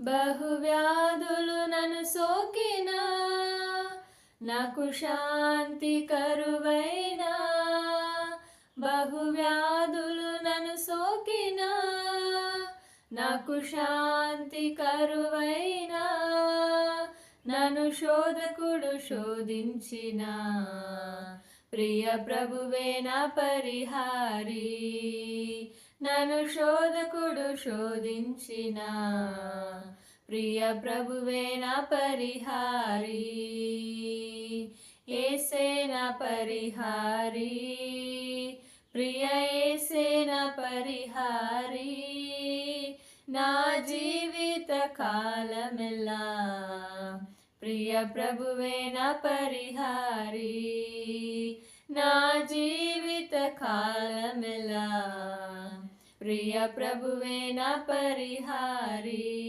బహువ్యాధులు నన్ను సోకినా నాకు శాంతి కరువైనా. బహువ్యాధులు నన్ను సోకినా నాకు శాంతి కరువైనా. నన్ను శోధకుడు శోధించిన ప్రియ ప్రభువే నా పరిహారి. నన్ను శోధకుడు శోధించిన ప్రియ ప్రభువే నా పరిహారి. యేసే నా పరిహారి, ప్రియ యేసే నా పరిహారి. నా జీవిత కాలమెల్లా ప్రియ ప్రభువే నా పరిహారి. నా జీవిత కాలమెల్లా ప్రియ ప్రభువే నా పరిహారి.